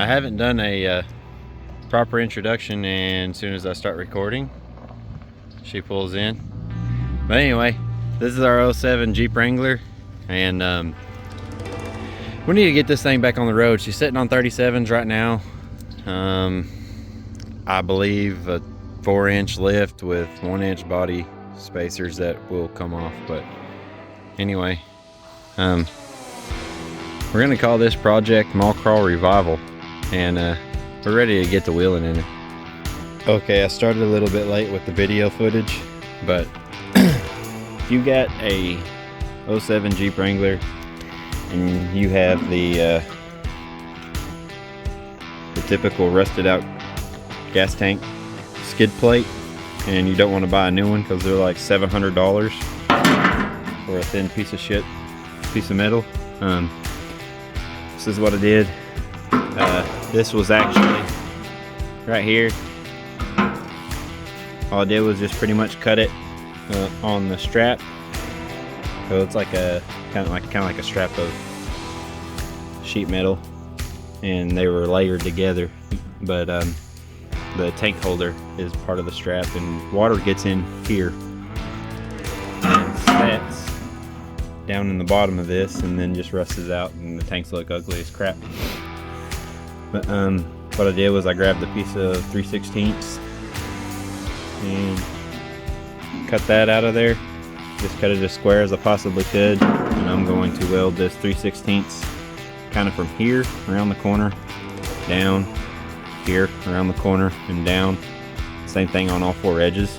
I haven't done a proper introduction, and as soon as I start recording, she pulls in. But anyway, this is our 07 Jeep Wrangler, and we need to get this thing back on the road. She's sitting on 37s right now. I believe a 4-inch lift with 1-inch body spacers that will come off. But anyway, we're gonna call this project Mall Crawl Revival, and we're ready to get the wheeling in it. Okay, I started a little bit late with the video footage, but if you got a 07 Jeep Wrangler and you have the typical rusted out gas tank skid plate, and you don't want to buy a new one because they're like $700 for a thin piece of shit, piece of metal, this is what I did. This was actually right here. All I did was just pretty much cut it on the strap. So it's like a kind of like a strap of sheet metal, and they were layered together. But the tank holder is part of the strap, and water gets in here and sets down in the bottom of this, and then just rusts out, and the tanks look ugly as crap. But what I did was I grabbed a piece of 3/16 and cut that out of there. Just cut it as square as I possibly could, and I'm going to weld this 3/16 kind of from here around the corner, down here around the corner, and down. Same thing on all 4 edges.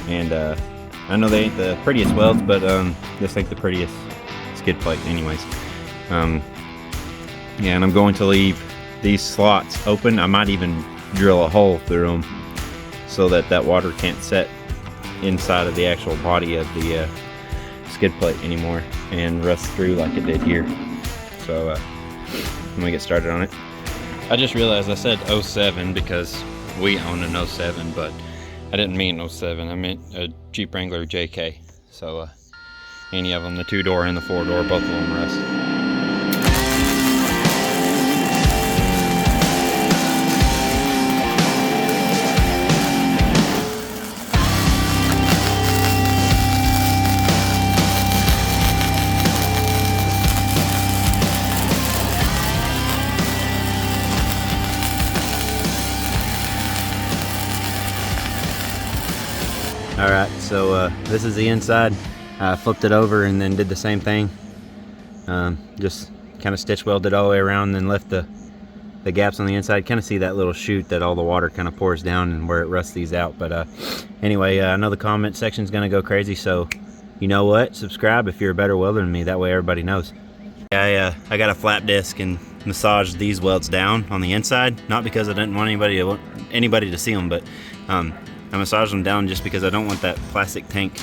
And I know they ain't the prettiest welds, but this ain't the prettiest skid plate anyways. Yeah, and I'm going to leave these slots open. I might even drill a hole through them so that that water can't set inside of the actual body of the skid plate anymore and rust through like it did here. So I'm gonna get started on it. I just realized I said 07 because we own an 07, but I didn't mean 07. I meant a Jeep Wrangler JK. So any of them, the 2-door and the 4-door, both of them rust. Alright, so this is the inside. I flipped it over and then did the same thing. Just kind of stitch welded all the way around, and then left the gaps on the inside. Kind of see that little chute that all the water kind of pours down and where it rusts these out. But anyway, I know the comment section's gonna go crazy, so you know what? Subscribe if you're a better welder than me. That way everybody knows. I got a flap disc and massaged these welds down on the inside, not because I didn't want anybody to see them, but I massaged them down just because I don't want that plastic tank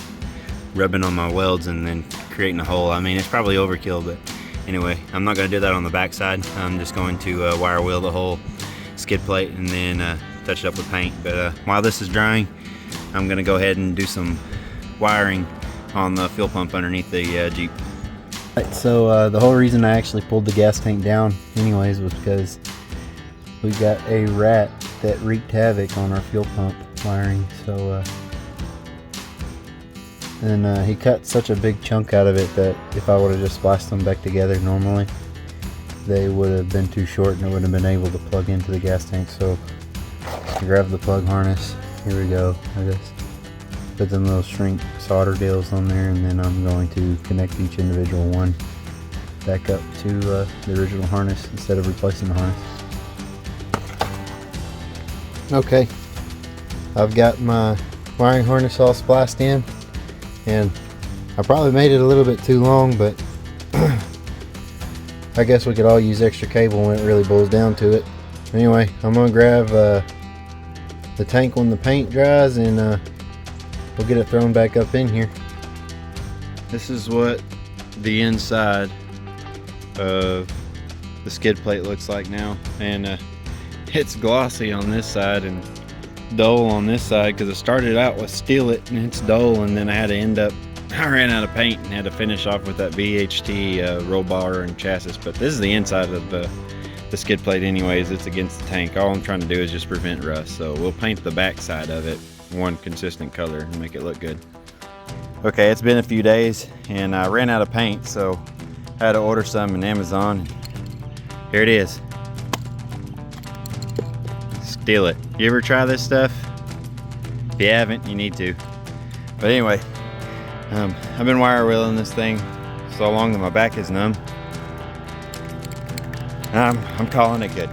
rubbing on my welds and then creating a hole. I mean, it's probably overkill, but anyway, I'm not going to do that on the back side. I'm just going to wire wheel the whole skid plate and then touch it up with paint. But while this is drying, I'm going to go ahead and do some wiring on the fuel pump underneath the Jeep. Right, so the whole reason I actually pulled the gas tank down anyways was because we got a rat that wreaked havoc on our fuel pump wiring. So and he cut such a big chunk out of it that if I would have just spliced them back together normally, they would have been too short and it wouldn't have been able to plug into the gas tank. So I grabbed the plug harness. Here we go. I just put them little shrink solder deals on there, and then I'm going to connect each individual one back up to the original harness instead of replacing the harness. Okay, I've got my wiring harness all spliced in, and I probably made it a little bit too long, but I guess we could all use extra cable when it really boils down to it. Anyway, I'm gonna grab the tank when the paint dries, and we'll get it thrown back up in here. This is what the inside of the skid plate looks like now, and it's glossy on this side and dull on this side because I started out with Steelit and it's dull, and then I ran out of paint and had to finish off with that VHT roll bar and chassis. But this is the inside of the skid plate anyways. It's against the tank. All I'm trying to do is just prevent rust. So we'll paint the back side of it one consistent color and make it look good. Okay, it's been a few days and I ran out of paint, so I had to order some on Amazon. Here it is. Steal it. You ever try this stuff? If you haven't, you need to. But anyway, I've been wire wheeling this thing so long that my back is numb. I'm calling it good.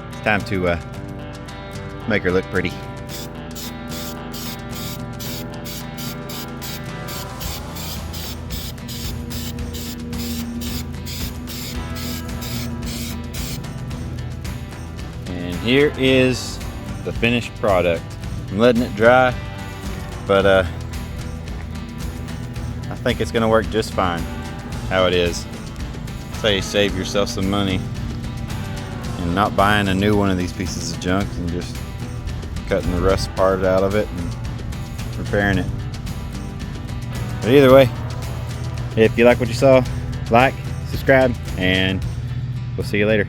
It's time to make her look pretty. And here is the finished product. I'm letting it dry, but I think it's gonna work just fine how it is. So you save yourself some money and not buying a new one of these pieces of junk and just cutting the rust part out of it and repairing it. But either way, if you like what you saw, like, subscribe, and we'll see you later.